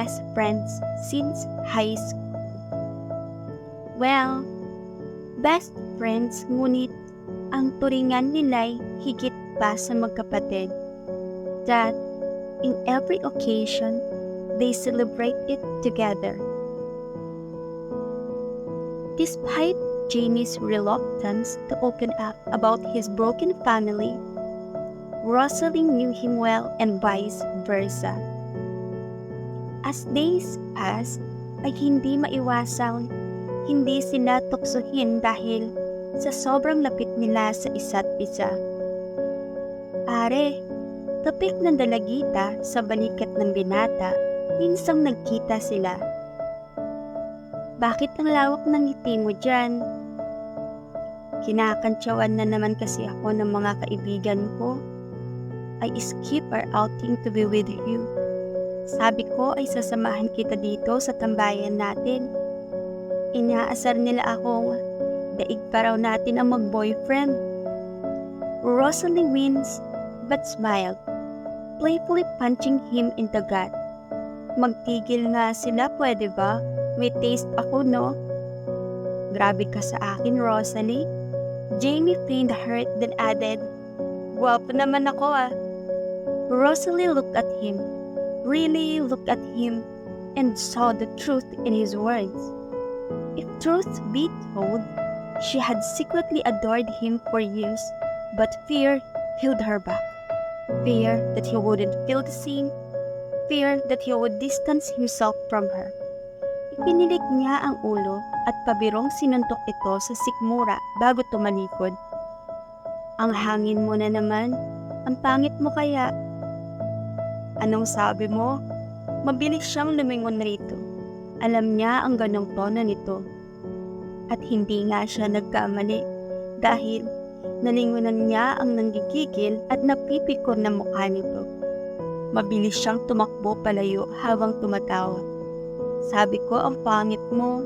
best friends since high school. Well, best friends ngunit ang turingan nila'y higit pa sa magkapatid. That in every occasion, they celebrate it together. Despite Jamie's reluctance to open up about his broken family, Rosalie knew him well and vice versa. As days passed, ay hindi maiwasang hindi sila tuksohin dahil sa sobrang lapit nila sa isa't isa. Are, tapik ng dalagita sa balikat ng binata, minsang nagkita sila. Bakit ang lawak ng ngiti mo dyan? Kinakantsawan na naman kasi ako ng mga kaibigan ko. I skip our outing to be with you. Sabi ko ay sasamahan kita dito sa tambayan natin. Inaasar nila akong daig pa raw natin ang mag-boyfriend. Rosalie wins but smiled, playfully punching him in the gut. Magtigil nga sila, pwede ba? May taste ako, no? Grabe ka sa akin, Rosalie. Jamie feigned hurt then added, "Guwapo naman ako ah." Rosalie looked at him, really looked at him, and saw the truth in his words. If truth be told, she had secretly adored him for years, but fear held her back. Fear that he wouldn't feel the same, fear that he would distance himself from her. Ipinilik niya ang ulo at pabirong sinuntok ito sa sikmura bago tumalikod. Ang hangin mo na naman, ang pangit mo kaya. Anong sabi mo? Mabilis siyang lumingon rito. Alam niya ang ganong tono nito. At hindi nga siya nagkamali dahil nalingunan niya ang nanggigigil at napipikon na mukha nito. Mabilis siyang tumakbo palayo habang tumatawa. Sabi ko ang pangit mo.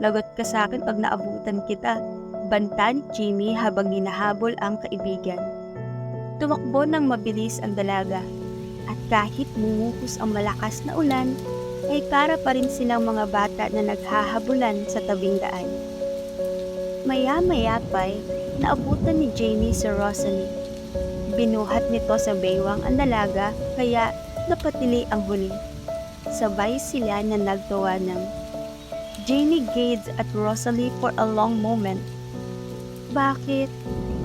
Lagot ka sa akin pag naabutan kita. Banta ni Jamie habang hinahabol ang kaibigan. Tumakbo ng mabilis ang dalaga. At kahit mumuhos ang malakas na ulan, ay para pa rin silang mga bata na naghahabulan sa tabing daan. Maya-maya pa'y naabutan ni Jamie si Rosalie. Binuhat nito sa baywang ang dalaga kaya napatili ang huli. Sabay sila na nagtawanan. Jamie gazed at Rosalie for a long moment. Bakit?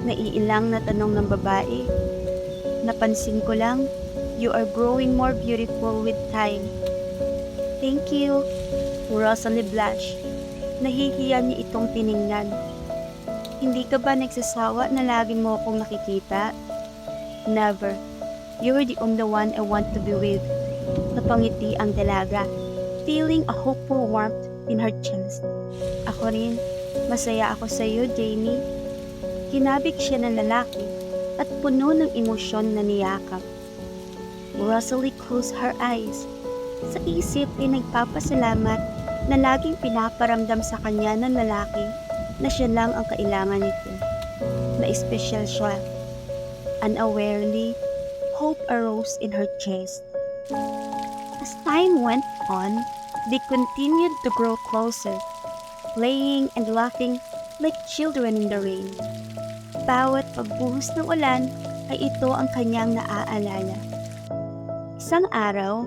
Naiilang na tanong ng babae. Napansin ko lang, you are growing more beautiful with time. Thank you. Rosalie blushed. Nahihiya niya itong tiningnan. Hindi ka ba nagsasawa na lagi mo akong nakikita? Never. You're the only one I want to be with. Napangiti ang dalaga, feeling a hopeful warmth in her chest. Ako rin, masaya ako sa iyo, Jamie. Kinabig siya ng lalaki at puno ng emosyon na niyakap. Rosalie closed her eyes. Sa isip ay nagpapasalamat na laging pinaparamdam sa kanya ng lalaki na siya lang ang kailangan nito. Na espesyal siya. Unawarely, hope arose in her chest. As time went on, they continued to grow closer, playing and laughing like children in the rain. Bawat pagbuhos ng ulan ay ito ang kanyang naaalala. Isang araw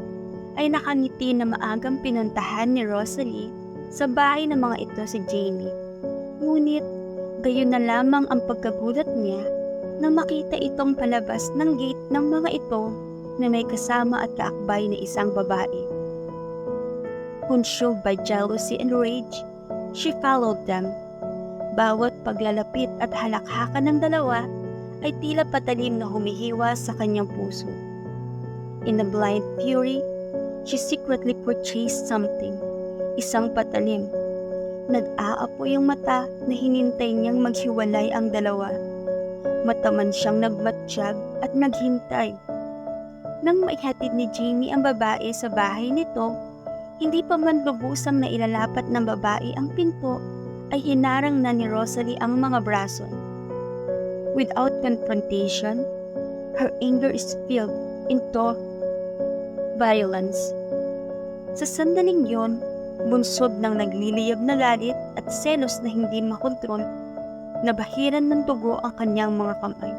ay nakangiti na maagang pinuntahan ni Rosalie sa bahay ng mga ito si Jamie. Ngunit gayon na lamang ang pagkagulat niya nang makita itong palabas ng gate ng mga ito na may kasama at kaakbay na isang babae. Consumed by jealousy and rage, she followed them. Bawat paglalapit at halakhakan ng dalawa ay tila patalim na humihiwa sa kanyang puso. In a blind fury, she secretly purchased something, isang patalim. Nag-aapoy ang mata na hinintay niyang maghiwalay ang dalawa. Mataman siyang nagmatsyag at naghintay. Nang maihatid ni Jamie ang babae sa bahay nito, hindi pa man lubusang nailalapat ng babae ang pinto, ay hinarang na ni Rosalie ang mga braso. Without confrontation, her anger is spilled into violence. Sa sandaling yon, bunsod ng nagliliyab na galit at selos na hindi makontrol, nabahiran ng dugo ang kanyang mga kamay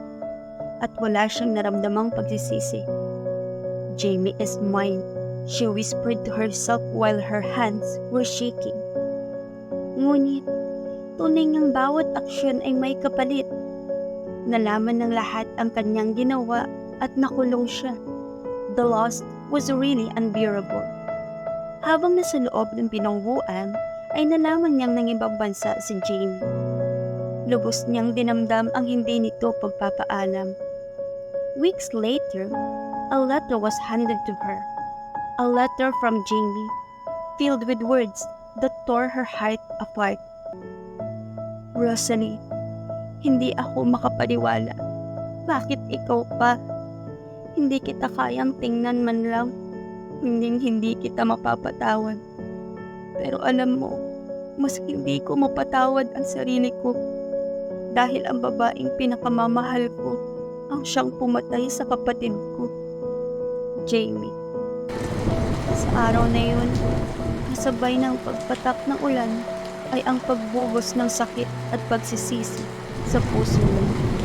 at wala siyang naramdamang pagsisisi. "Jamie is mine," she whispered to herself while her hands were shaking. Ngunit, tunay ngang bawat aksyon ay may kapalit. Nalaman ng lahat ang kanyang ginawa at nakulong siya. The loss was really unbearable. Habang nasa loob ng binangguan, ay nalaman niyang ng ibang bansa si Jamie. Lubos niyang dinamdam ang hindi nito pagpapaalam. Weeks later, a letter was handed to her. A letter from Jamie, filled with words that tore her heart apart. "Rosalie, hindi ako makapaniwala. Bakit ikaw pa? Hindi kita kayang tingnan man lang. Hindi kita mapapatawad. Pero alam mo, mas hindi ko mapatawad ang sarili ko dahil ang babaeng pinakamamahal ko ang siyang pumatay sa kapatid ko, Jamie." Sa araw na yun, kasabay ng pagpatak ng ulan ay ang pagbubos ng sakit at pagsisisi sa puso niya.